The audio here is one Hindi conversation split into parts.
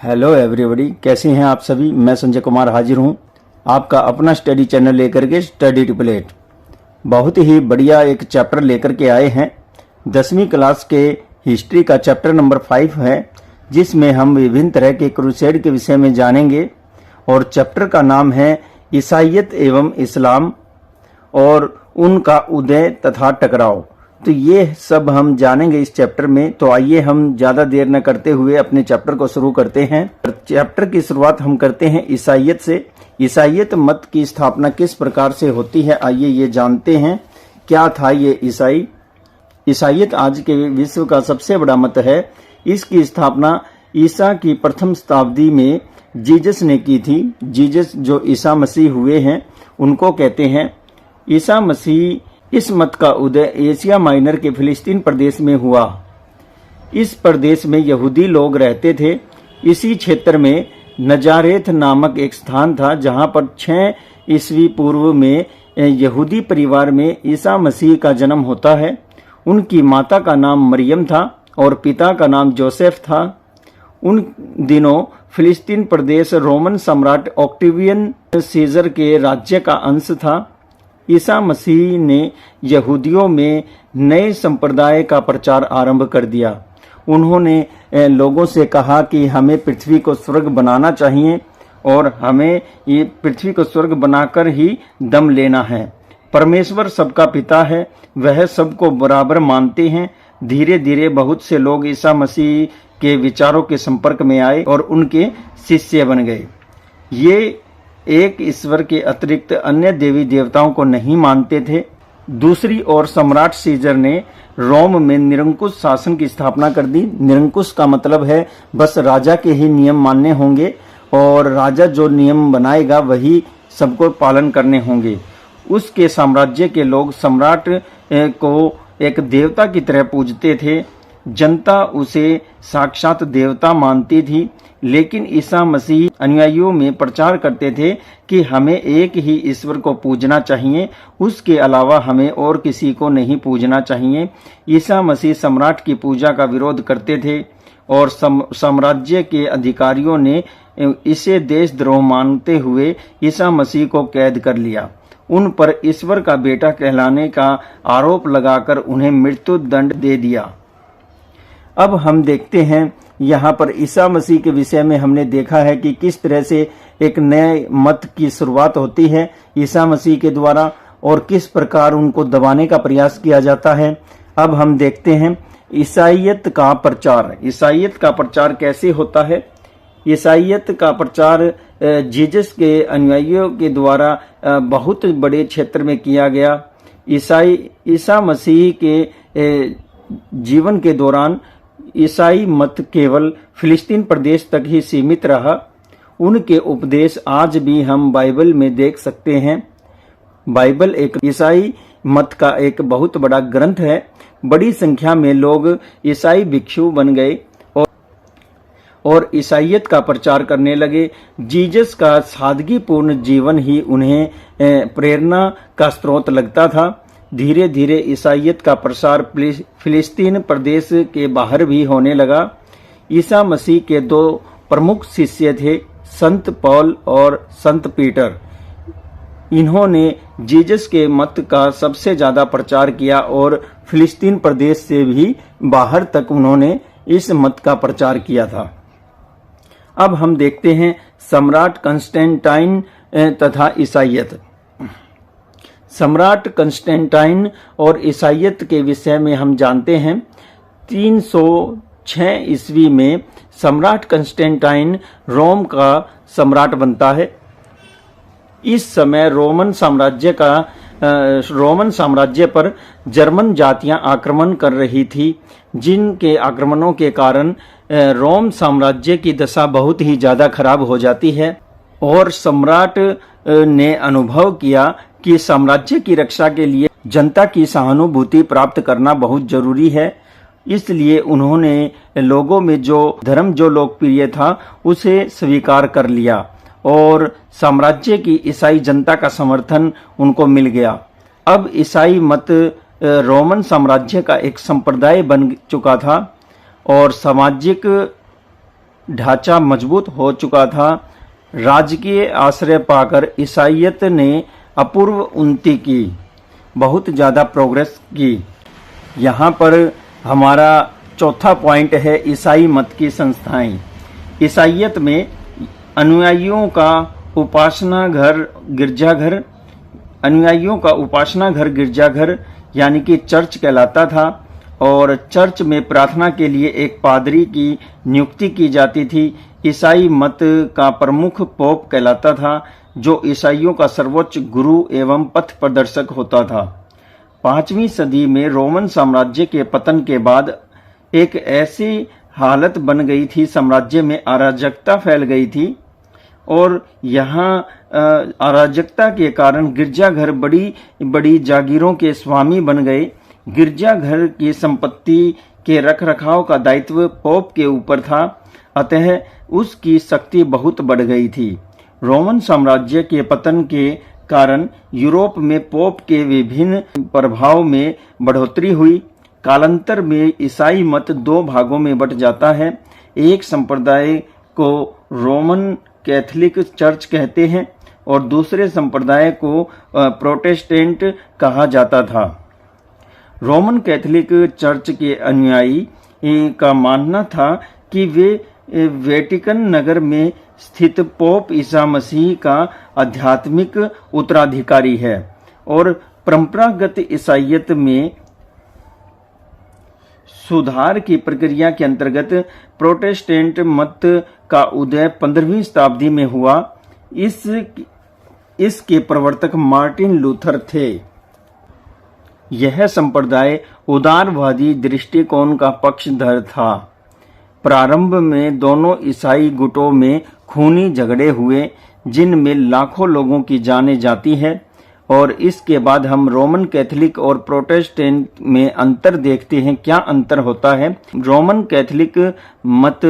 हेलो एवरीबॉडी, कैसे हैं आप सभी। मैं संजय कुमार हाजिर हूं आपका अपना स्टडी चैनल लेकर के स्टडी ट्रिपलेट। बहुत ही बढ़िया एक चैप्टर लेकर के आए हैं। 10वीं क्लास के हिस्ट्री का चैप्टर नंबर 5 है, जिसमें हम विभिन्न तरह के क्रूसेड के विषय में जानेंगे। और चैप्टर का नाम है ईसाईयत एवं इस्लाम और उनका उदय तथा टकराव। तो ये सब हम जानेंगे इस चैप्टर में। तो आइए हम ज्यादा देर न करते हुए अपने चैप्टर को शुरू करते हैं। चैप्टर की शुरुआत हम करते हैं ईसाईयत से। ईसाईयत मत की स्थापना किस प्रकार से होती है, आइए ये जानते हैं। क्या था ये ईसाई? ईसाईयत आज के विश्व का सबसे बड़ा मत है। इसकी स्थापना ईसा की प्रथम शताब्दी में जीसस ने की थी। जीसस जो ईसा मसीह हुए हैं उनको कहते हैं। ईसा मसीह इस मत का उदय एशिया माइनर के फिलिस्तीन प्रदेश में हुआ। इस प्रदेश में यहूदी लोग रहते थे। इसी क्षेत्र में नजारेथ नामक एक स्थान था, जहां पर 6 ईस्वी पूर्व में यहूदी परिवार में ईसा मसीह का जन्म होता है। उनकी माता का नाम मरियम था और पिता का नाम जोसेफ था। उन दिनों फिलिस्तीन प्रदेश रोमन सम्राट ऑक्टेवियन सीजर के राज्य का अंश था। ईसा मसीह ने यहूदियों में नए संप्रदाय का प्रचार आरंभ कर दिया। उन्होंने लोगों से कहा कि हमें पृथ्वी को स्वर्ग बनाना चाहिए और हमें ये पृथ्वी को स्वर्ग बनाकर ही दम लेना है। परमेश्वर सबका पिता है, वह सबको बराबर मानते हैं। धीरे धीरे बहुत से लोग ईसा मसीह के विचारों के संपर्क में आए और उनके शिष्य बन गए। ये एक ईश्वर के अतिरिक्त अन्य देवी देवताओं को नहीं मानते थे। दूसरी ओर सम्राट सीजर ने रोम में निरंकुश शासन की स्थापना कर दी। निरंकुश का मतलब है बस राजा के ही नियम मानने होंगे और राजा जो नियम बनाएगा वही सबको पालन करने होंगे। उसके साम्राज्य के लोग सम्राट को एक देवता की तरह पूजते थे। जनता उसे साक्षात देवता मानती थी। लेकिन ईसा मसीह अनुयायियों में प्रचार करते थे कि हमें एक ही ईश्वर को पूजना चाहिए, उसके अलावा हमें और किसी को नहीं पूजना चाहिए। ईसा मसीह सम्राट की पूजा का विरोध करते थे और साम्राज्य के अधिकारियों ने इसे देशद्रोह मानते हुए ईसा मसीह को कैद कर लिया। उन पर ईश्वर का बेटा कहलाने का आरोप लगाकर उन्हें मृत्यु दंड दे दिया। अब हम देखते हैं यहाँ पर ईसा मसीह के विषय में हमने देखा है कि किस तरह से एक नए मत की शुरुआत होती है ईसा मसीह के द्वारा और किस प्रकार उनको दबाने का प्रयास किया जाता है। अब हम देखते हैं ईसाईयत का प्रचार। ईसाईयत का प्रचार कैसे होता है? ईसाईयत का प्रचार जीसस के अनुयायियों के द्वारा बहुत बड़े क्षेत्र में किया गया। ईसा मसीह के जीवन के दौरान ईसाई मत केवल फिलिस्तीन प्रदेश तक ही सीमित रहा। उनके उपदेश आज भी हम बाइबल में देख सकते हैं। बाइबल एक ईसाई मत का एक बहुत बड़ा ग्रंथ है। बड़ी संख्या में लोग ईसाई भिक्षु बन गए और ईसाईयत का प्रचार करने लगे। जीसस का सादगीपूर्ण जीवन ही उन्हें प्रेरणा का स्रोत लगता था। धीरे धीरे ईसाईयत का प्रसार फिलिस्तीन प्रदेश के बाहर भी होने लगा। ईसा मसीह के 2 प्रमुख शिष्य थे, संत पौल और संत पीटर। इन्होंने जीसस के मत का सबसे ज्यादा प्रचार किया और फिलिस्तीन प्रदेश से भी बाहर तक उन्होंने इस मत का प्रचार किया था। अब हम देखते हैं सम्राट कंस्टेंटाइन तथा ईसाईयत। सम्राट कंस्टेंटाइन और ईसाईयत के विषय में हम जानते हैं। 306 ईस्वी में सम्राट कंस्टेंटाइन रोम का सम्राट बनता है। इस समय रोमन साम्राज्य पर जर्मन जातियां आक्रमण कर रही थी, जिनके आक्रमणों के कारण रोम साम्राज्य की दशा बहुत ही ज्यादा खराब हो जाती है। और सम्राट ने अनुभव किया कि साम्राज्य की रक्षा के लिए जनता की सहानुभूति प्राप्त करना बहुत जरूरी है। इसलिए उन्होंने लोगों में जो धर्म जो लोकप्रिय था उसे स्वीकार कर लिया और साम्राज्य की ईसाई जनता का समर्थन उनको मिल गया। अब ईसाई मत रोमन साम्राज्य का एक संप्रदाय बन चुका था और सामाजिक ढांचा मजबूत हो चुका था। राजकीय आश्रय पाकर ईसाइयत ने अपूर्व उन्नति की, बहुत ज़्यादा प्रोग्रेस की। यहाँ पर हमारा चौथा पॉइंट है ईसाई मत की संस्थाएं। ईसाइयत में अनुयायियों का उपासना घर गिरजाघर यानी कि चर्च कहलाता था, और चर्च में प्रार्थना के लिए एक पादरी की नियुक्ति की जाती थी। ईसाई मत का प्रमुख पोप कहलाता था, जो ईसाइयों का सर्वोच्च गुरु एवं पथ प्रदर्शक होता था। 5वीं सदी में रोमन साम्राज्य के पतन के बाद एक ऐसी हालत बन गई थी, साम्राज्य में अराजकता फैल गई थी, और यहाँ अराजकता के कारण गिरजाघर बड़ी बड़ी जागीरों के स्वामी बन गए। गिरजाघर की संपत्ति के रखरखाव का दायित्व पोप के ऊपर था, अतः उसकी शक्ति बहुत बढ़ गई थी। रोमन साम्राज्य के पतन के कारण यूरोप में पोप के विभिन्न प्रभाव में बढ़ोतरी हुई। कालांतर में ईसाई मत 2 भागों में बंट जाता है। एक संप्रदाय को रोमन कैथोलिक चर्च कहते हैं और दूसरे संप्रदाय को प्रोटेस्टेंट कहा जाता था। रोमन कैथोलिक चर्च के अनुयायी का मानना था कि वे वेटिकन नगर में स्थित पोप ईसा मसीह का आध्यात्मिक उत्तराधिकारी है, और परंपरागत ईसाइयत में सुधार की प्रक्रिया के अंतर्गत प्रोटेस्टेंट मत का उदय 15वीं शताब्दी में हुआ। इसके प्रवर्तक मार्टिन लूथर थे। यह संप्रदाय उदारवादी दृष्टिकोण का पक्षधर था। प्रारंभ में दोनों ईसाई गुटों में खूनी झगड़े हुए, जिनमें लाखों लोगों की जानें जाती है, और इसके बाद हम रोमन कैथोलिक और प्रोटेस्टेंट में अंतर देखते हैं। क्या अंतर होता है? रोमन कैथोलिक मत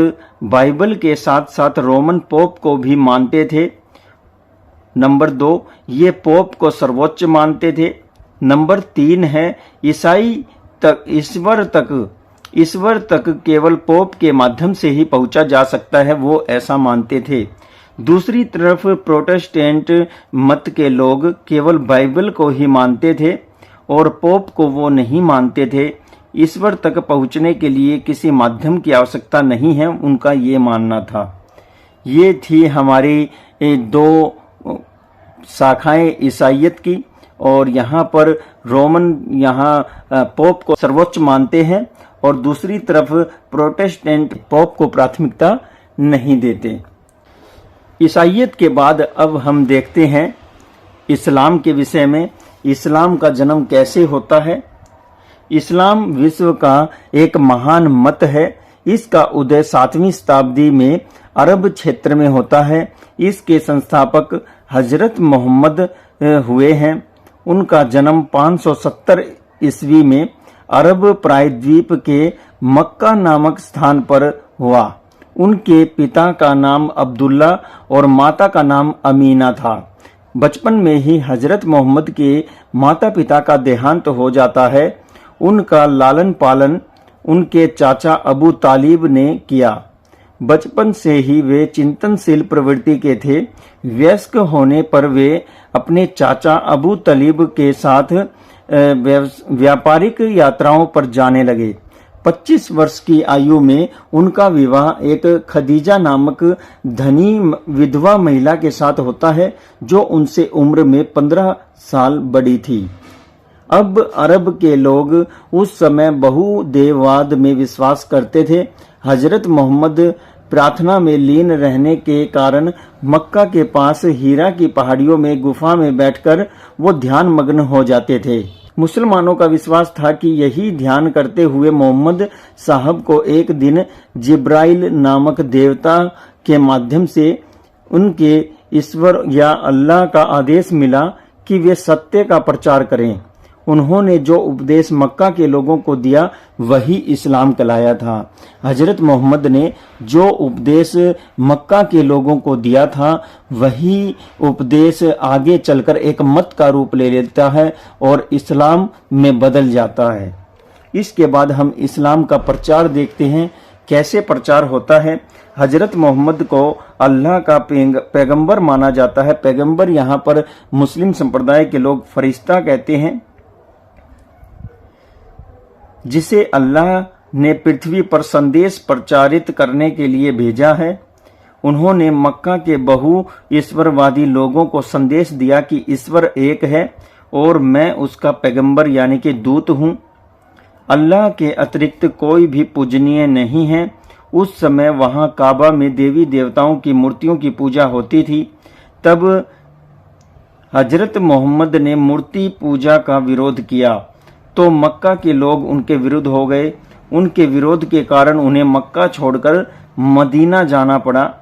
बाइबल के साथ साथ रोमन पोप को भी मानते थे। नंबर 2, ये पोप को सर्वोच्च मानते थे। नंबर 3 है ईश्वर तक केवल पोप के माध्यम से ही पहुंचा जा सकता है, वो ऐसा मानते थे। दूसरी तरफ प्रोटेस्टेंट मत के लोग केवल बाइबल को ही मानते थे और पोप को वो नहीं मानते थे। ईश्वर तक पहुंचने के लिए किसी माध्यम की आवश्यकता नहीं है, उनका ये मानना था। ये थी हमारी 2 शाखाएं ईसाइयत की, और यहाँ पर रोमन पोप को सर्वोच्च मानते हैं और दूसरी तरफ प्रोटेस्टेंट पोप को प्राथमिकता नहीं देते। ईसाइयत के बाद अब हम देखते हैं इस्लाम के विषय में। इस्लाम का जन्म कैसे होता है? इस्लाम विश्व का एक महान मत है। इसका उदय 7वीं शताब्दी में अरब क्षेत्र में होता है। इसके संस्थापक हजरत मोहम्मद हुए हैं। उनका जन्म 570 ईस्वी में अरब प्रायद्वीप के मक्का नामक स्थान पर हुआ। उनके पिता का नाम अब्दुल्ला और माता का नाम अमीना था। बचपन में ही हजरत मोहम्मद के माता पिता का देहांत हो जाता है। उनका लालन पालन उनके चाचा अबू तालिब ने किया। बचपन से ही वे चिंतनशील प्रवृत्ति के थे। वयस्क होने पर वे अपने चाचा अबू तालिब के साथ व्यापारिक यात्राओं पर जाने लगे। 25 वर्ष की आयु में उनका विवाह एक खदीजा नामक धनी विधवा महिला के साथ होता है, जो उनसे उम्र में 15 साल बड़ी थी। अब अरब के लोग उस समय बहुदेववाद में विश्वास करते थे। हजरत मोहम्मद प्रार्थना में लीन रहने के कारण मक्का के पास हीरा की पहाड़ियों में गुफा में बैठकर वो ध्यान मग्न हो जाते थे। मुसलमानों का विश्वास था कि यही ध्यान करते हुए मोहम्मद साहब को एक दिन जिब्राइल नामक देवता के माध्यम से उनके ईश्वर या अल्लाह का आदेश मिला कि वे सत्य का प्रचार करें। उन्होंने जो उपदेश मक्का के लोगों को दिया वही इस्लाम कहलाया था। हजरत मोहम्मद ने जो उपदेश मक्का के लोगों को दिया था वही उपदेश आगे चलकर एक मत का रूप ले लेता है और इस्लाम में बदल जाता है। इसके बाद हम इस्लाम का प्रचार देखते हैं कैसे प्रचार होता है। हजरत मोहम्मद को अल्लाह का पैगंबर माना जाता है। पैगंबर यहाँ पर मुस्लिम संप्रदाय के लोग फरिश्ता कहते हैं, जिसे अल्लाह ने पृथ्वी पर संदेश प्रचारित करने के लिए भेजा है। उन्होंने मक्का के बहु ईश्वरवादी लोगों को संदेश दिया कि ईश्वर एक है और मैं उसका पैगंबर यानी कि दूत हूँ। अल्लाह के अतिरिक्त कोई भी पूजनीय नहीं है। उस समय वहाँ काबा में देवी देवताओं की मूर्तियों की पूजा होती थी। तब हजरत मोहम्मद ने मूर्ति पूजा का विरोध किया तो मक्का के लोग उनके विरुद्ध हो गए। उनके विरोध के कारण उन्हें मक्का छोड़कर मदीना जाना पड़ा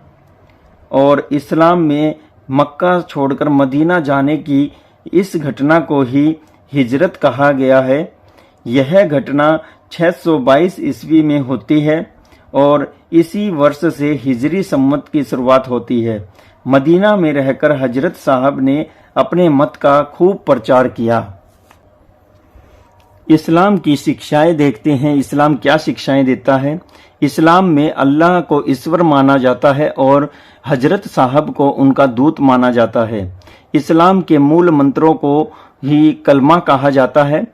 और इस्लाम में मक्का छोड़कर मदीना जाने की इस घटना को ही हिजरत कहा गया है। यह घटना 622 ईस्वी में होती है और इसी वर्ष से हिजरी सम्मत की शुरुआत होती है। मदीना में रहकर हजरत साहब ने अपने मत का खूब प्रचार किया। इस्लाम की शिक्षाएं देखते हैं। इस्लाम क्या शिक्षाएं देता है। इस्लाम में अल्लाह को ईश्वर माना जाता है और हजरत साहब को उनका दूत माना जाता है। इस्लाम के मूल मंत्रों को ही कलमा कहा जाता है,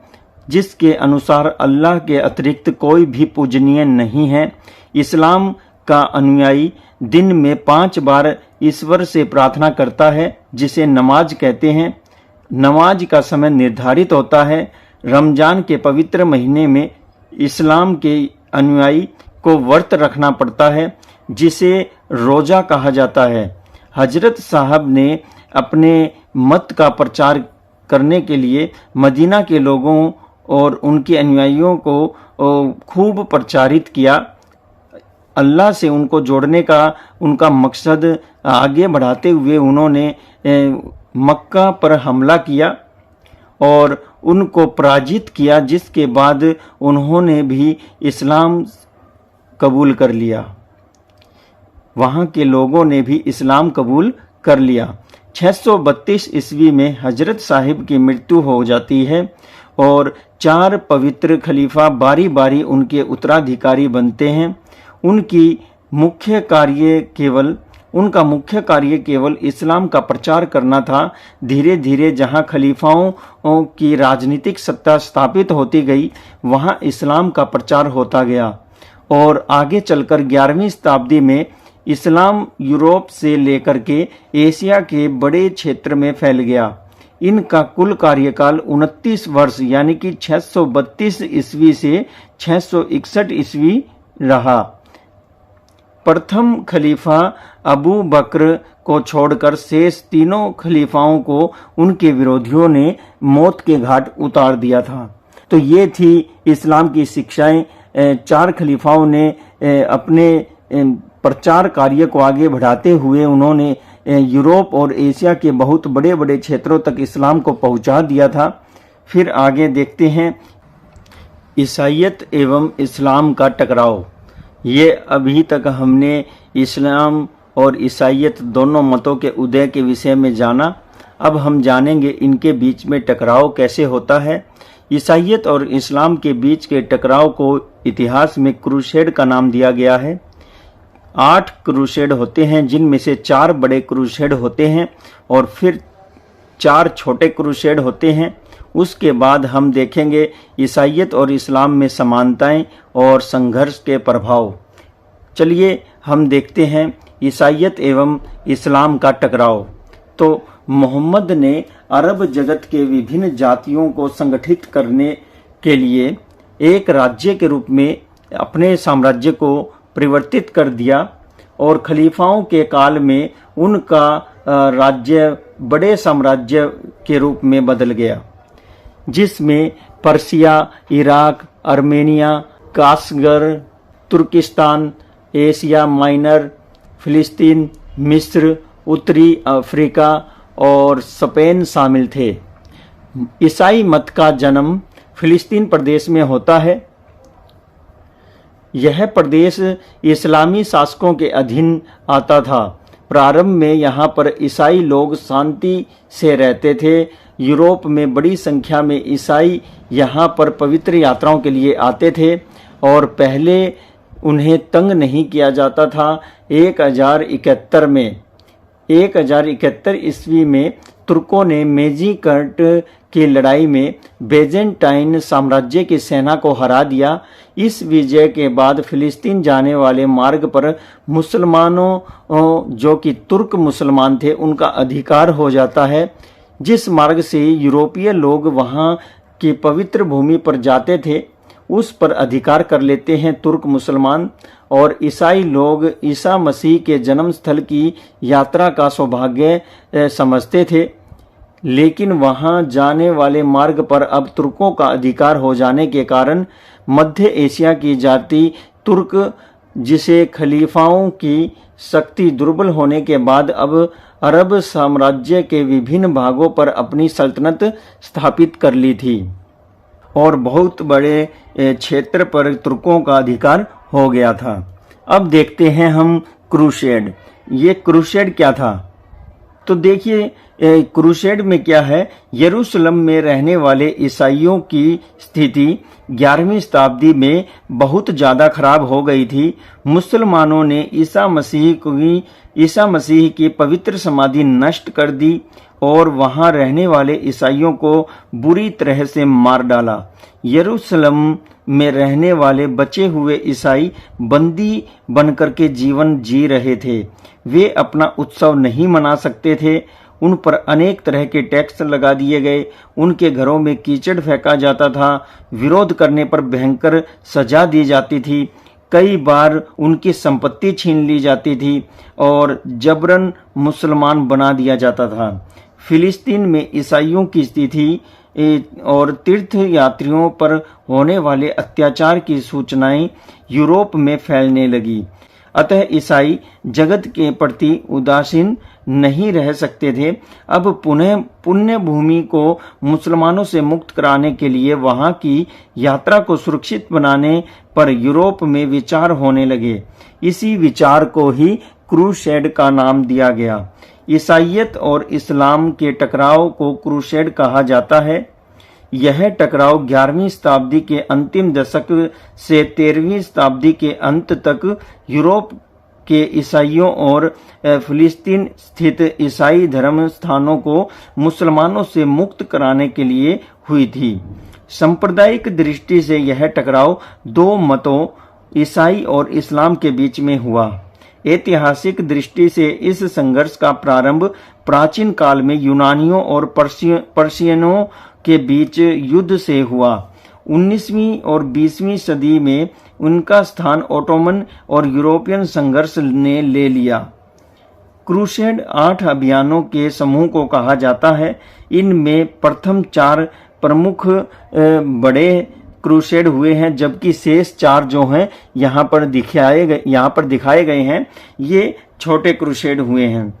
जिसके अनुसार अल्लाह के अतिरिक्त कोई भी पूजनीय नहीं है। इस्लाम का अनुयायी दिन में 5 बार ईश्वर से प्रार्थना करता है, जिसे नमाज कहते हैं। नमाज का समय निर्धारित होता है। रमजान के पवित्र महीने में इस्लाम के अनुयायी को व्रत रखना पड़ता है, जिसे रोजा कहा जाता है। हजरत साहब ने अपने मत का प्रचार करने के लिए मदीना के लोगों और उनके अनुयायियों को खूब प्रचारित किया। अल्लाह से उनको जोड़ने का उनका मकसद आगे बढ़ाते हुए उन्होंने मक्का पर हमला किया और उनको पराजित किया, जिसके बाद उन्होंने भी इस्लाम कबूल कर लिया। वहाँ के लोगों ने भी इस्लाम कबूल कर लिया। 632 ईस्वी में हजरत साहिब की मृत्यु हो जाती है और 4 पवित्र खलीफा बारी बारी उनके उत्तराधिकारी बनते हैं। उनका मुख्य कार्य केवल इस्लाम का प्रचार करना था। धीरे धीरे जहां खलीफाओं की राजनीतिक सत्ता स्थापित होती गई, वहां इस्लाम का प्रचार होता गया और आगे चलकर 11वीं शताब्दी में इस्लाम यूरोप से लेकर के एशिया के बड़े क्षेत्र में फैल गया। इनका कुल कार्यकाल 29 वर्ष यानी कि 632 ईस्वी से 661 ईस्वी रहा। प्रथम खलीफा अबू बकर को छोड़कर शेष तीनों खलीफाओं को उनके विरोधियों ने मौत के घाट उतार दिया था। तो ये थी इस्लाम की शिक्षाएं। 4 खलीफाओं ने अपने प्रचार कार्य को आगे बढ़ाते हुए उन्होंने यूरोप और एशिया के बहुत बड़े बड़े क्षेत्रों तक इस्लाम को पहुंचा दिया था। फिर आगे देखते हैं ईसाईयत एवं इस्लाम का टकराव। ये अभी तक हमने इस्लाम और ईसाईयत दोनों मतों के उदय के विषय में जाना। अब हम जानेंगे इनके बीच में टकराव कैसे होता है। ईसाईयत और इस्लाम के बीच के टकराव को इतिहास में क्रूसेड का नाम दिया गया है। 8 क्रूसेड होते हैं, जिनमें से 4 बड़े क्रूसेड होते हैं और फिर 4 छोटे क्रूसेड होते हैं। उसके बाद हम देखेंगे ईसाईयत और इस्लाम में समानताएं और संघर्ष के प्रभाव। चलिए हम देखते हैं ईसाईयत एवं इस्लाम का टकराव। तो मोहम्मद ने अरब जगत के विभिन्न जातियों को संगठित करने के लिए एक राज्य के रूप में अपने साम्राज्य को परिवर्तित कर दिया और खलीफाओं के काल में उनका राज्य बड़े साम्राज्य के रूप में बदल गया, जिसमें पर्सिया, इराक, आर्मेनिया, कासगर, तुर्किस्तान, एशिया माइनर, फिलिस्तीन, मिस्र, उत्तरी अफ्रीका और स्पेन शामिल थे। ईसाई मत का जन्म फिलिस्तीन प्रदेश में होता है। यह प्रदेश इस्लामी शासकों के अधीन आता था। प्रारंभ में यहाँ पर ईसाई लोग शांति से रहते थे। यूरोप में बड़ी संख्या में ईसाई यहाँ पर पवित्र यात्राओं के लिए आते थे और पहले उन्हें तंग नहीं किया जाता था। 1071 ईस्वी में तुर्कों ने मेजीकर्ट की लड़ाई में बेजेंटाइन साम्राज्य की सेना को हरा दिया। इस विजय के बाद फिलिस्तीन जाने वाले मार्ग पर मुसलमानों, जो कि तुर्क मुसलमान थे, उनका अधिकार हो जाता है। जिस मार्ग से यूरोपीय लोग वहां की पवित्र भूमि पर जाते थे, उस पर अधिकार कर लेते हैं तुर्क मुसलमान, और ईसाई लोग ईसा मसीह के जन्म स्थल की यात्रा का सौभाग्य समझते थे। लेकिन वहां जाने वाले मार्ग पर अब तुर्कों का अधिकार हो जाने के कारण मध्य एशिया की जाति तुर्क, जिसे खलीफाओं की शक्ति दुर्बल होने के बाद अब अरब साम्राज्य के विभिन्न भागों पर अपनी सल्तनत स्थापित कर ली थी और बहुत बड़े क्षेत्र पर तुर्कों का अधिकार हो गया था। अब देखते हैं हम क्रूसेड। ये क्रूसेड क्या था? तो देखिए, क्रूसेड में क्या है। यरूशलेम में रहने वाले ईसाइयों की स्थिति 11वीं शताब्दी में बहुत ज़्यादा खराब हो गई थी। मुसलमानों ने ईसा मसीह की पवित्र समाधि नष्ट कर दी और वहां रहने वाले ईसाइयों को बुरी तरह से मार डाला। यरूशलेम में रहने वाले बचे हुए ईसाई बंदी बनकर के जीवन जी रहे थे। वे अपना उत्सव नहीं मना सकते थे। उन पर अनेक तरह के टैक्स लगा दिए गए। उनके घरों में कीचड़ फेंका जाता था। विरोध करने पर भयंकर सजा दी जाती थी। कई बार उनकी संपत्ति छीन ली जाती थी और जबरन मुसलमान बना दिया जाता था। फिलिस्तीन में ईसाइयों की स्थिति और तीर्थ यात्रियों पर होने वाले अत्याचार की सूचनाएं यूरोप में फैलने लगी। अतः ईसाई जगत के प्रति उदासीन नहीं रह सकते थे। अब पुण्य भूमि को मुसलमानों से मुक्त कराने के लिए वहां की यात्रा को सुरक्षित बनाने पर यूरोप में विचार होने लगे। इसी विचार को ही क्रूसेड का नाम दिया गया। ईसाइयत और इस्लाम के टकराव को क्रूसेड कहा जाता है। यह टकराव 11वीं शताब्दी के अंतिम दशक से 13वीं शताब्दी के अंत तक यूरोप के ईसाइयों और फिलिस्तीन स्थित ईसाई धर्म स्थानों को मुसलमानों से मुक्त कराने के लिए हुई थी। सांप्रदायिक दृष्टि से यह टकराव दो मतों, ईसाई और इस्लाम के बीच में हुआ। ऐतिहासिक दृष्टि से इस संघर्ष का प्रारंभ प्राचीन काल में यूनानियों और पर्शियनों के बीच युद्ध से हुआ। 19वीं और 20वीं सदी में उनका स्थान ओटोमन और यूरोपियन संघर्ष ने ले लिया। क्रूसेड 8 अभियानों के समूह को कहा जाता है। इनमें प्रथम 4 प्रमुख बड़े क्रूसेड हुए हैं, जबकि शेष 4 जो हैं यहाँ पर दिखाए गए हैं, ये छोटे क्रूसेड हुए हैं।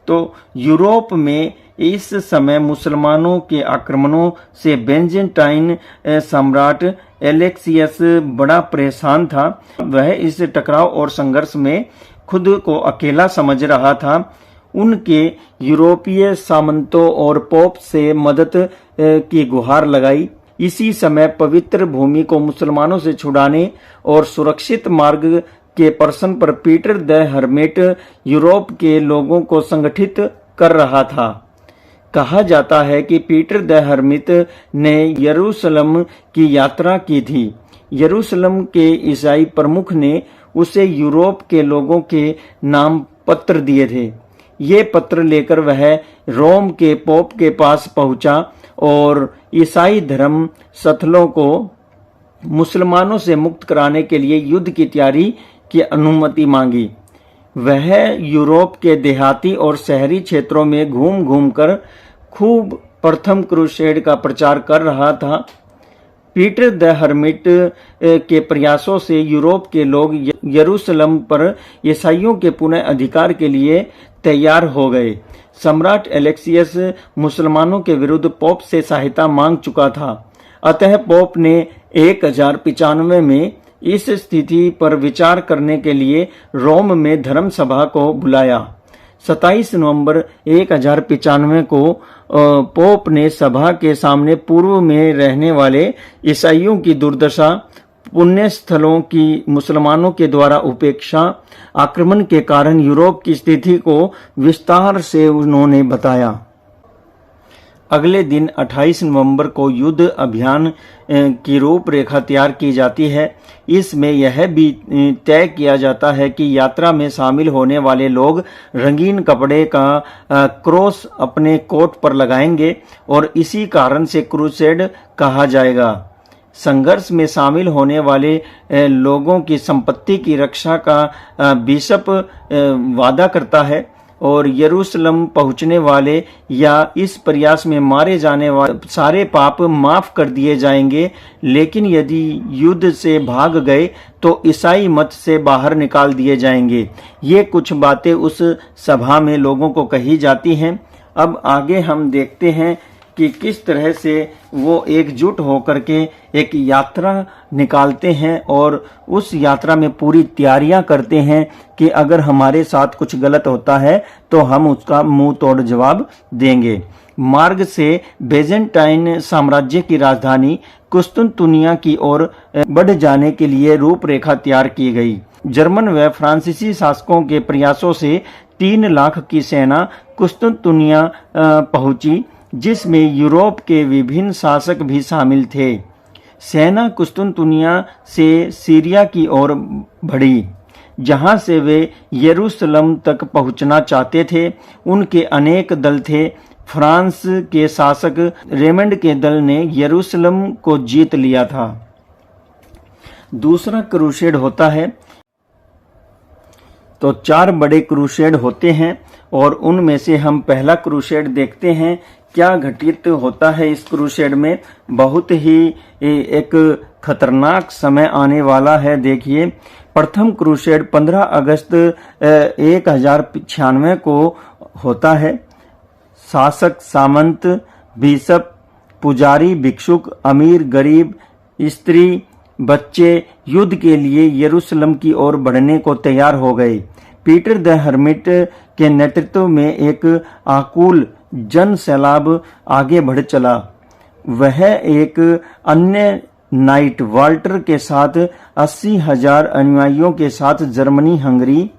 तो यूरोप में इस समय मुसलमानों के आक्रमणों से बेंजेंटाइन सम्राट एलेक्सियस बड़ा परेशान था। वह इस टकराव और संघर्ष में खुद को अकेला समझ रहा था। उनके यूरोपीय सामंतों और पोप से मदद की गुहार लगाई। इसी समय पवित्र भूमि को मुसलमानों से छुड़ाने और सुरक्षित मार्ग के प्रश्न पर पीटर द हर्मिट यूरोप के लोगों को संगठित कर रहा था। कहा जाता है कि पीटर द हर्मिट ने यरूशलेम की यात्रा की थी। यरूशलेम के ईसाई प्रमुख ने उसे यूरोप के लोगों के नाम पत्र दिए थे। ये पत्र लेकर वह रोम के पोप के पास पहुंचा और ईसाई धर्म स्थलों को मुसलमानों से मुक्त कराने के लिए युद्ध की तैयारी की अनुमति मांगी। वह यूरोप के देहाती और शहरी क्षेत्रों में घूम घूम कर खूब प्रथम क्रूसेड का प्रचार कर रहा था। पीटर द हर्मिट के प्रयासों से यूरोप के लोग यरूशलेम पर ईसाइयों के पुनः अधिकार के लिए तैयार हो गए। सम्राट एलेक्सियस मुसलमानों के विरुद्ध पोप से सहायता मांग चुका था। अतः पोप ने 1095 में इस स्थिति पर विचार करने के लिए रोम में धर्म सभा को बुलाया। 27 नवंबर 1095 को पोप ने सभा के सामने पूर्व में रहने वाले ईसाइयों की दुर्दशा, पुण्य स्थलों की मुसलमानों के द्वारा उपेक्षा, आक्रमण के कारण यूरोप की स्थिति को विस्तार से उन्होंने बताया। अगले दिन 28 नवंबर को युद्ध अभियान की रूपरेखा तैयार की जाती है। इसमें यह भी तय किया जाता है कि यात्रा में शामिल होने वाले लोग रंगीन कपड़े का क्रॉस अपने कोट पर लगाएंगे और इसी कारण से क्रूसेड कहा जाएगा। संघर्ष में शामिल होने वाले लोगों की संपत्ति की रक्षा का बिशप वादा करता है और यरूशलेम पहुंचने वाले या इस प्रयास में मारे जाने वाले सारे पाप माफ कर दिए जाएंगे, लेकिन यदि युद्ध से भाग गए तो ईसाई मत से बाहर निकाल दिए जाएंगे। ये कुछ बातें उस सभा में लोगों को कही जाती हैं। अब आगे हम देखते हैं कि किस तरह से वो एकजुट होकर के एक यात्रा निकालते हैं और उस यात्रा में पूरी तैयारियां करते हैं कि अगर हमारे साथ कुछ गलत होता है तो हम उसका मुंह तोड़ जवाब देंगे। मार्ग से बेजेंटाइन साम्राज्य की राजधानी कुस्तुनतुनिया की ओर बढ़ जाने के लिए रूपरेखा तैयार की गई। जर्मन व फ्रांसीसी शासकों के प्रयासों से 3 लाख की सेना कुस्तुनतुनिया पहुंची, जिसमें यूरोप के विभिन्न शासक भी शामिल थे। सेना कुस्तुनतुनिया से सीरिया की ओर बढ़ी, जहां से वे यरूशलेम तक पहुंचना चाहते थे। उनके अनेक दल थे। फ्रांस के शासक रेमंड के दल ने यरूशलेम को जीत लिया था। दूसरा क्रूसेड होता है तो 4 बड़े क्रूसेड होते हैं और उनमें से हम पहला क्रूसेड देखते हैं। क्या घटित होता है इस क्रूसेड में? बहुत ही एक खतरनाक समय आने वाला है। देखिए, प्रथम क्रूसेड 15 अगस्त 1096 को होता है। शासक, सामंत, बिशप, पुजारी, भिक्षुक, अमीर, गरीब, स्त्री, बच्चे युद्ध के लिए यरूशलेम की ओर बढ़ने को तैयार हो गए। पीटर द हर्मिट के नेतृत्व में एक आकुल जन सैलाब आगे बढ़ चला। वह एक अन्य नाइट वाल्टर के साथ 80,000 अनुयायियों के साथ जर्मनी हंगरी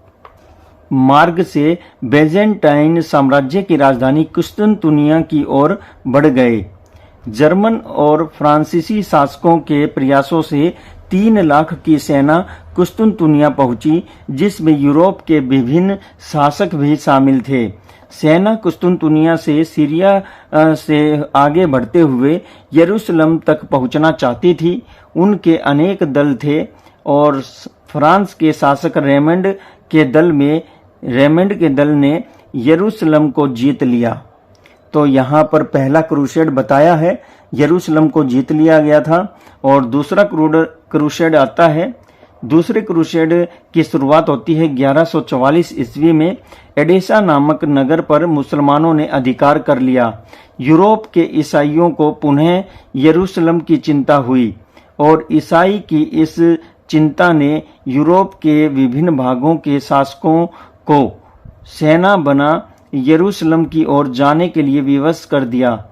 मार्ग से बेजेंटाइन साम्राज्य की राजधानी कुस्तुनतुनिया की ओर बढ़ गए। जर्मन और फ्रांसीसी शासकों के प्रयासों से 3 लाख की सेना कुस्तुनतुनिया पहुंची, जिसमें यूरोप के विभिन्न शासक भी शामिल थे। सेना कुस्तुनतुनिया से सीरिया से आगे बढ़ते हुए यरूशलेम तक पहुंचना चाहती थी। उनके अनेक दल थे और फ्रांस के शासक रेमंड के दल ने यरूशलेम को जीत लिया। तो यहाँ पर पहला क्रूसेड बताया है, यरूशलेम को जीत लिया गया था। और दूसरा क्रूसेड आता है। दूसरे क्रूसेड की शुरुआत होती है 1144 ईस्वी में। एडेसा नामक नगर पर मुसलमानों ने अधिकार कर लिया। यूरोप के ईसाइयों को पुनः यरूशलेम की चिंता हुई और ईसाई की इस चिंता ने यूरोप के विभिन्न भागों के शासकों को सेना बना यरूशलेम की ओर जाने के लिए विवश कर दिया।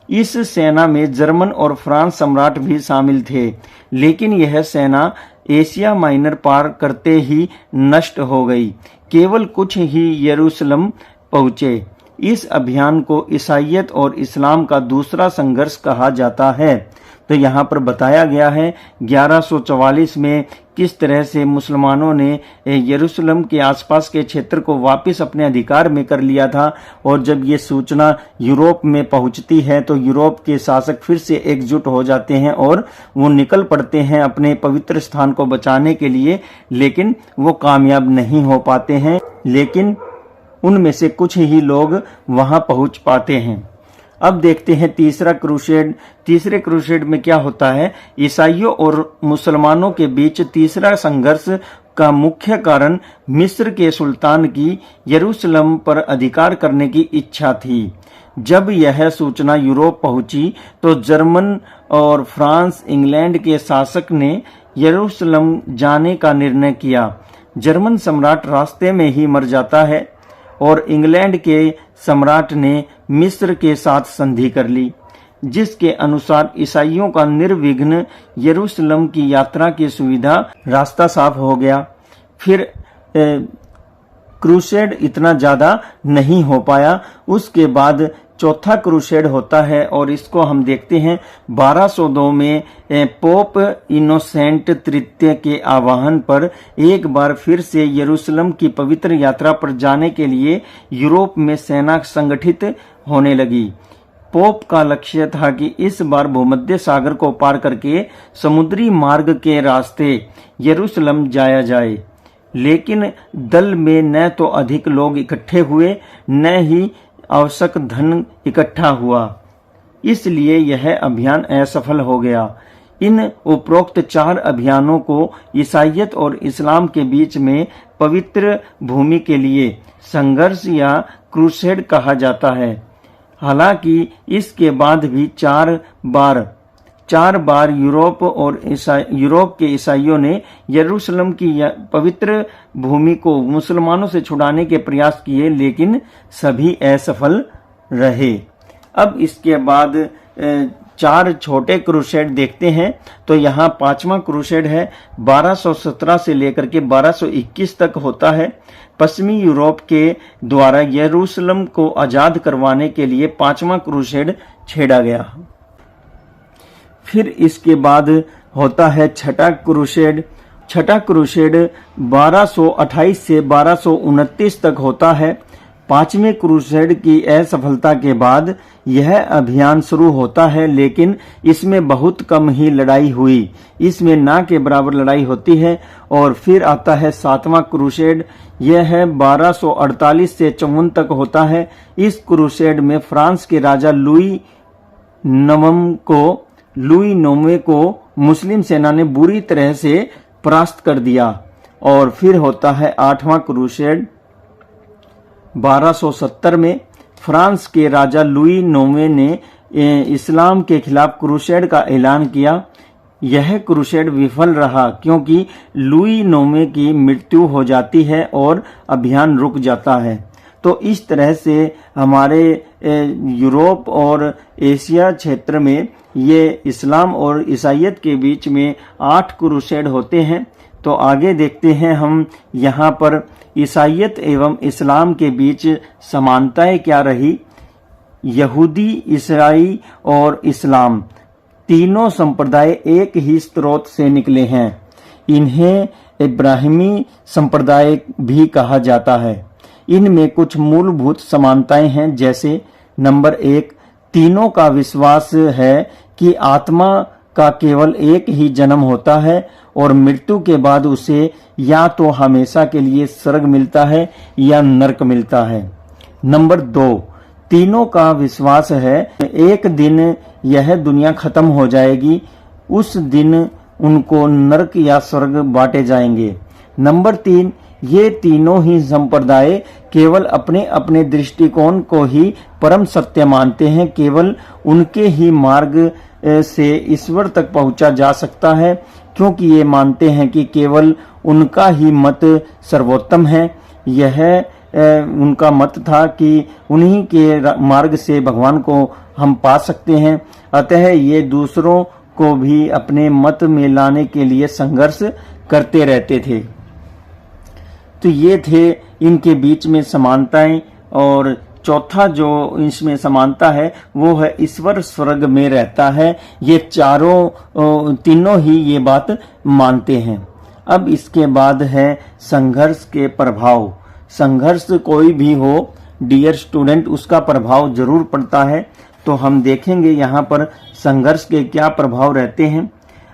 इस सेना में जर्मन और फ्रांस सम्राट भी शामिल थे, लेकिन यह सेना एशिया माइनर पार करते ही नष्ट हो गई। केवल कुछ ही यरूशलेम पहुंचे। इस अभियान को ईसाईयत और इस्लाम का दूसरा संघर्ष कहा जाता है। तो यहाँ पर बताया गया है 1144 में किस तरह से मुसलमानों ने यरूशलेम के आसपास के क्षेत्र को वापस अपने अधिकार में कर लिया था। और जब ये सूचना यूरोप में पहुंचती है तो यूरोप के शासक फिर से एकजुट हो जाते हैं और वो निकल पड़ते हैं अपने पवित्र स्थान को बचाने के लिए, लेकिन वो कामयाब नहीं हो पाते हैं। लेकिन उनमें से कुछ ही लोग वहां पहुंच पाते हैं। अब देखते हैं तीसरा क्रूसेड। तीसरे क्रूसेड में क्या होता है? ईसाइयों और मुसलमानों के बीच तीसरा संघर्ष का मुख्य कारण मिस्र के सुल्तान की यरूशलेम पर अधिकार करने की इच्छा थी। जब यह सूचना यूरोप पहुंची तो जर्मन और फ्रांस, इंग्लैंड के शासक ने यरूशलेम जाने का निर्णय किया। जर्मन सम्राट रास्ते में ही मर जाता है और इंग्लैंड के सम्राट ने मिस्र के साथ संधि कर ली। जिसके अनुसार ईसाइयों का निर्विघ्न यरूशलेम की यात्रा की सुविधा रास्ता साफ हो गया। फिर क्रूसेड इतना ज्यादा नहीं हो पाया। उसके बाद चौथा क्रूसेड होता है और इसको हम देखते हैं 1202 में पोप इनोसेंट तृतीय के आह्वान पर एक बार फिर से यरूशलेम की पवित्र यात्रा पर जाने के लिए यूरोप में सेना संगठित होने लगी। पोप का लक्ष्य था कि इस बार भूमध्य सागर को पार करके समुद्री मार्ग के रास्ते यरूशलेम जाया जाए, लेकिन दल में न तो अधिक लोग इकट्ठे हुए न ही आवश्यक धन इकट्ठा हुआ, इसलिए यह अभियान असफल हो गया। इन उपरोक्त 4 अभियानों को ईसाइयत और इस्लाम के बीच में पवित्र भूमि के लिए संघर्ष या क्रूसेड कहा जाता है। हालांकि इसके बाद भी 4 बार यूरोप के ईसाइयों ने यरूशलेम की पवित्र भूमि को मुसलमानों से छुड़ाने के प्रयास किए, लेकिन सभी असफल रहे। अब इसके बाद 4 छोटे क्रूसेड देखते हैं। तो यहाँ 5वां क्रूसेड है, 1217 से लेकर के 1221 तक होता है। पश्चिमी यूरोप के द्वारा यरूशलेम को आजाद करवाने के लिए 5वां क्रूसेड छेड़ा गया। फिर इसके बाद होता है छठा क्रूसेड। छठा क्रूसेड 1228 से 1229 तक होता है। 5वें क्रूसेड की असफलता के बाद यह अभियान शुरू होता है, लेकिन इसमें बहुत कम ही लड़ाई हुई। इसमें ना के बराबर लड़ाई होती है। और फिर आता है 7वां क्रूसेड। यह है 1248 से 54 तक होता है। इस क्रूसेड में फ्रांस के राजा लुई नौवें को मुस्लिम सेना ने बुरी तरह से परास्त कर दिया। और फिर होता है 8वां क्रूसेड 1270 में। फ्रांस के राजा लुई नौवें ने इस्लाम के खिलाफ क्रूसेड का ऐलान किया। यह क्रूसेड विफल रहा क्योंकि लुई नौवें की मृत्यु हो जाती है और अभियान रुक जाता है। तो इस तरह से हमारे यूरोप और एशिया क्षेत्र में ये इस्लाम और ईसाइयत के बीच में 8 क्रूसेड होते हैं। तो आगे देखते हैं हम यहाँ पर ईसाइयत एवं इस्लाम के बीच समानताएं क्या रही। यहूदी, ईसाई और इस्लाम तीनों संप्रदाय एक ही स्रोत से निकले हैं। इन्हें इब्राहिमी संप्रदाय भी कहा जाता है। इनमें कुछ मूलभूत समानताएं हैं, जैसे नंबर 1, तीनों का विश्वास है कि आत्मा का केवल एक ही जन्म होता है और मृत्यु के बाद उसे या तो हमेशा के लिए स्वर्ग मिलता है या नरक मिलता है। नंबर 2, तीनों का विश्वास है एक दिन यह दुनिया खत्म हो जाएगी, उस दिन उनको नरक या स्वर्ग बांटे जाएंगे। नंबर 3, ये तीनों ही संप्रदाय केवल अपने अपने दृष्टिकोण को ही परम सत्य मानते हैं। केवल उनके ही मार्ग से ईश्वर तक पहुंचा जा सकता है, क्योंकि ये मानते हैं कि केवल उनका ही मत सर्वोत्तम है। यह उनका मत था कि उन्हीं के मार्ग से भगवान को हम पा सकते हैं। अतः ये दूसरों को भी अपने मत में लाने के लिए संघर्ष करते रहते थे। तो ये थे इनके बीच में समानताएं। और चौथा जो इसमें समानता है वो है ईश्वर स्वर्ग में रहता है। ये तीनों ही ये बात मानते हैं। अब इसके बाद है संघर्ष के प्रभाव। संघर्ष कोई भी हो डियर स्टूडेंट, उसका प्रभाव जरूर पड़ता है। तो हम देखेंगे यहाँ पर संघर्ष के क्या प्रभाव रहते हैं।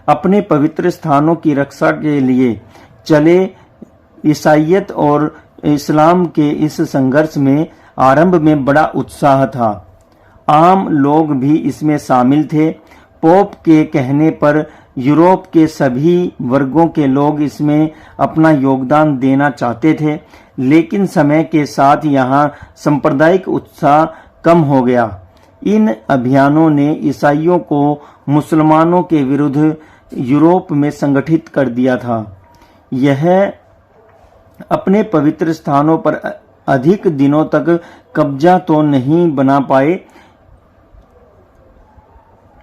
अपने पवित्र स्थानों की रक्षा के लिए चले ईसाइयत और इस्लाम के इस संघर्ष में आरंभ में बड़ा उत्साह था। आम लोग भी इसमें शामिल थे। पोप के कहने पर यूरोप के सभी वर्गों के लोग इसमें अपना योगदान देना चाहते थे, लेकिन समय के साथ यहाँ सांप्रदायिक उत्साह कम हो गया। इन अभियानों ने ईसाइयों को मुसलमानों के विरुद्ध यूरोप में संगठित कर दिया था। यह अपने पवित्र स्थानों पर अधिक दिनों तक कब्जा तो नहीं बना पाए,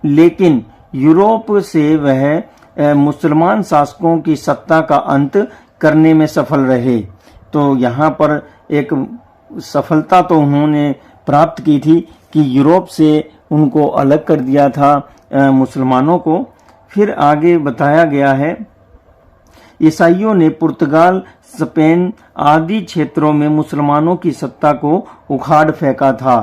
लेकिन यूरोप से वह मुसलमान शासकों की सत्ता का अंत करने में सफल रहे। तो यहाँ पर एक सफलता तो उन्होंने प्राप्त की थी कि यूरोप से उनको अलग कर दिया था मुसलमानों को। फिर आगे बताया गया है, ईसाइयों ने पुर्तगाल, स्पेन आदि क्षेत्रों में मुसलमानों की सत्ता को उखाड़ फेंका था।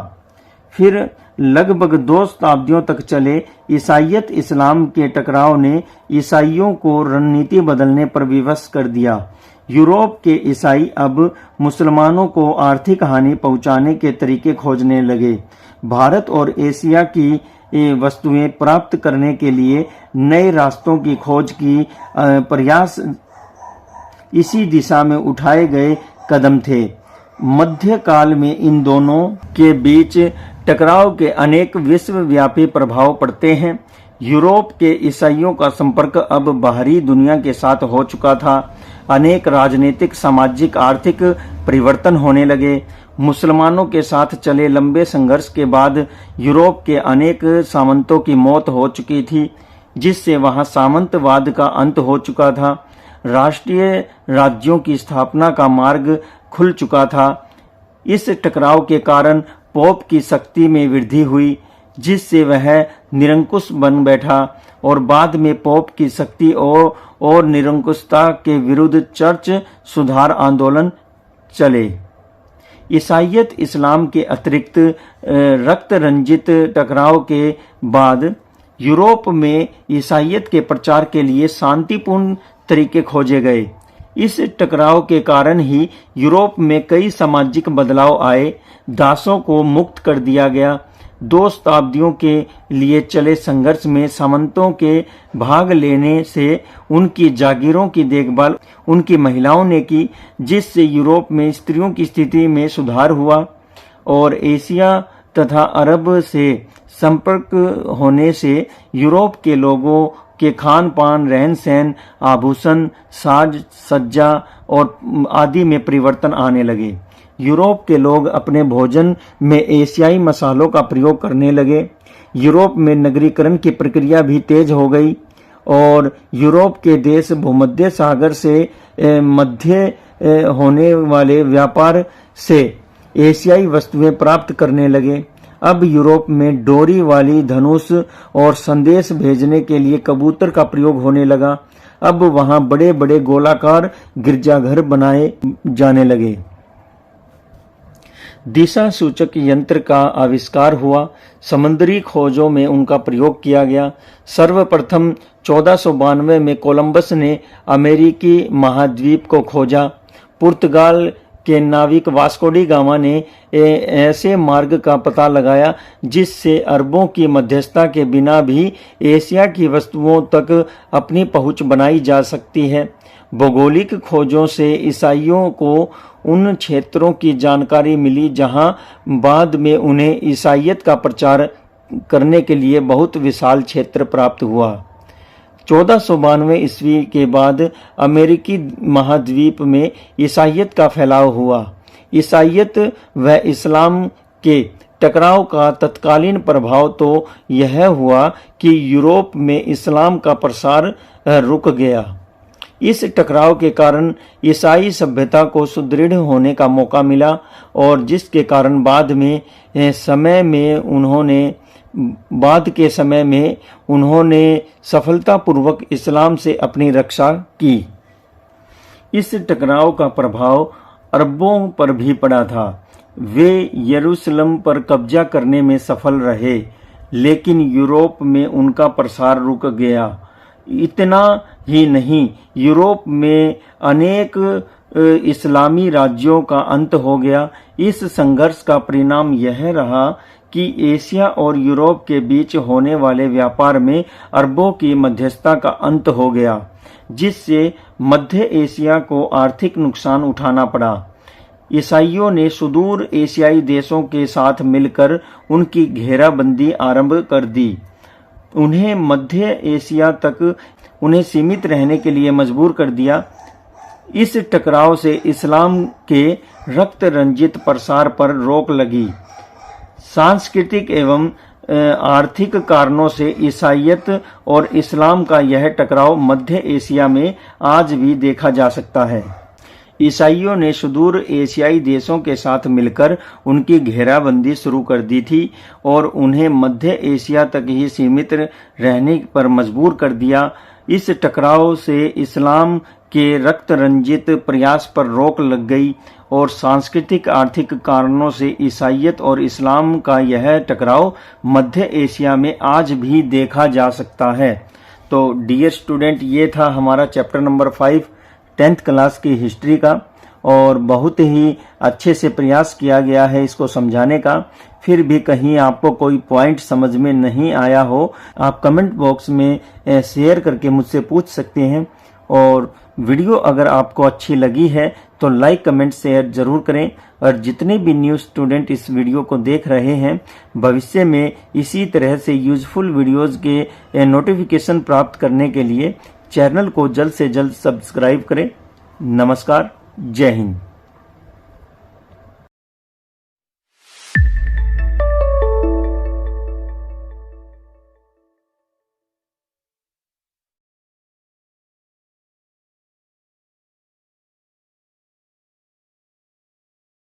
फिर लगभग 2 शताब्दियों तक चले ईसाइयत इस्लाम के टकराव ने ईसाइयों को रणनीति बदलने पर विवश कर दिया। यूरोप के ईसाई अब मुसलमानों को आर्थिक हानि पहुंचाने के तरीके खोजने लगे। भारत और एशिया की वस्तुएं प्राप्त करने के लिए नए रास्तों की खोज की प्रयास इसी दिशा में उठाए गए कदम थे। मध्य काल में इन दोनों के बीच टकराव के अनेक विश्वव्यापी प्रभाव पड़ते हैं। यूरोप के ईसाइयों का संपर्क अब बाहरी दुनिया के साथ हो चुका था। अनेक राजनीतिक, सामाजिक, आर्थिक परिवर्तन होने लगे। मुसलमानों के साथ चले लंबे संघर्ष के बाद यूरोप के अनेक सामंतों की मौत हो चुकी थी, जिससे वहां सामंतवाद का अंत हो चुका था। राष्ट्रीय राज्यों की स्थापना का मार्ग खुल चुका था। इस टकराव के कारण पोप की शक्ति में वृद्धि हुई, जिससे वह निरंकुश बन बैठा और बाद में पोप की शक्ति और निरंकुशता के विरुद्ध चर्च सुधार आंदोलन चले। ईसाइयत इस्लाम के अतिरिक्त रक्त रंजित टकराव के बाद यूरोप में ईसाइयत के प्रचार के लिए शांतिपूर्ण तरीके खोजे गए। इस टकराव के कारण ही यूरोप में कई सामाजिक बदलाव आए। दासों को मुक्त कर दिया गया। 2 शताब्दियों के लिए चले संघर्ष में सामंतों के भाग लेने से उनकी जागीरों की देखभाल उनकी महिलाओं ने की, जिससे यूरोप में स्त्रियों की स्थिति में सुधार हुआ और एशिया तथा अरब से संपर्क होने से यूरोप के लोगों के खान पान, रहन सहन, आभूषण, साज सज्जा और आदि में परिवर्तन आने लगे। यूरोप के लोग अपने भोजन में एशियाई मसालों का प्रयोग करने लगे। यूरोप में नगरीकरण की प्रक्रिया भी तेज हो गई और यूरोप के देश भूमध्य सागर से मध्य होने वाले व्यापार से एशियाई वस्तुएं प्राप्त करने लगे। अब यूरोप में डोरी वाली धनुष और संदेश भेजने के लिए कबूतर का प्रयोग होने लगा। अब वहां बड़े बड़े गोलाकार गिरजाघर बनाए जाने लगे। दिशा सूचक यंत्र का आविष्कार हुआ। समुद्री खोजों में उनका प्रयोग किया गया। सर्वप्रथम 1492 में कोलंबस ने अमेरिकी महाद्वीप को खोजा। पुर्तगाल के नाविक वास्को डी गामा ने ऐसे मार्ग का पता लगाया जिससे अरबों की मध्यस्थता के बिना भी एशिया की वस्तुओं तक अपनी पहुंच बनाई जा सकती है। भौगोलिक खोजों से ईसाइयों को उन क्षेत्रों की जानकारी मिली जहां बाद में उन्हें ईसाइयत का प्रचार करने के लिए बहुत विशाल क्षेत्र प्राप्त हुआ। 1492 ईस्वी के बाद अमेरिकी महाद्वीप में ईसाइयत का फैलाव हुआ। ईसाइयत व इस्लाम के टकराव का तत्कालीन प्रभाव तो यह हुआ कि यूरोप में इस्लाम का प्रसार रुक गया। इस टकराव के कारण ईसाई सभ्यता को सुदृढ़ होने का मौका मिला और जिसके कारण बाद के समय में उन्होंने सफलतापूर्वक इस्लाम से अपनी रक्षा की। इस टकराव का प्रभाव अरबों पर भी पड़ा था। वे यरूशलेम पर कब्जा करने में सफल रहे, लेकिन यूरोप में उनका प्रसार रुक गया। इतना ही नहीं, यूरोप में अनेक इस्लामी राज्यों का अंत हो गया। इस संघर्ष का परिणाम यह रहा कि एशिया और यूरोप के बीच होने वाले व्यापार में अरबों की मध्यस्थता का अंत हो गया, जिससे मध्य एशिया को आर्थिक नुकसान उठाना पड़ा। ईसाइयों ने सुदूर एशियाई देशों के साथ मिलकर उनकी घेराबंदी आरंभ कर दी। उन्हें मध्य एशिया तक उन्हें सीमित रहने के लिए मजबूर कर दिया। इस टकराव से इस्लाम के रक्त रंजित प्रसार पर रोक लगी। सांस्कृतिक एवं आर्थिक कारणों से ईसाईयत और इस्लाम का यह टकराव मध्य एशिया में आज भी देखा जा सकता है। ईसाइयों ने सुदूर एशियाई देशों के साथ मिलकर उनकी घेराबंदी शुरू कर दी थी और उन्हें मध्य एशिया तक ही सीमित रहने पर मजबूर कर दिया। इस टकराव से इस्लाम के रक्त रंजित प्रयास पर रोक लग गई और सांस्कृतिक आर्थिक कारणों से ईसाईयत और इस्लाम का यह टकराव मध्य एशिया में आज भी देखा जा सकता है। तो डियर स्टूडेंट, ये था हमारा चैप्टर नंबर 5 10th क्लास की हिस्ट्री का, और बहुत ही अच्छे से प्रयास किया गया है इसको समझाने का। फिर भी कहीं आपको कोई पॉइंट समझ में नहीं आया हो, आप कमेंट बॉक्स में शेयर करके मुझसे पूछ सकते हैं। और वीडियो अगर आपको अच्छी लगी है तो लाइक कमेंट शेयर जरूर करें। और जितने भी न्यू स्टूडेंट इस वीडियो को देख रहे हैं, भविष्य में इसी तरह से यूजफुल वीडियोस के नोटिफिकेशन प्राप्त करने के लिए चैनल को जल्द से जल्द सब्सक्राइब करें। नमस्कार, जय हिंद।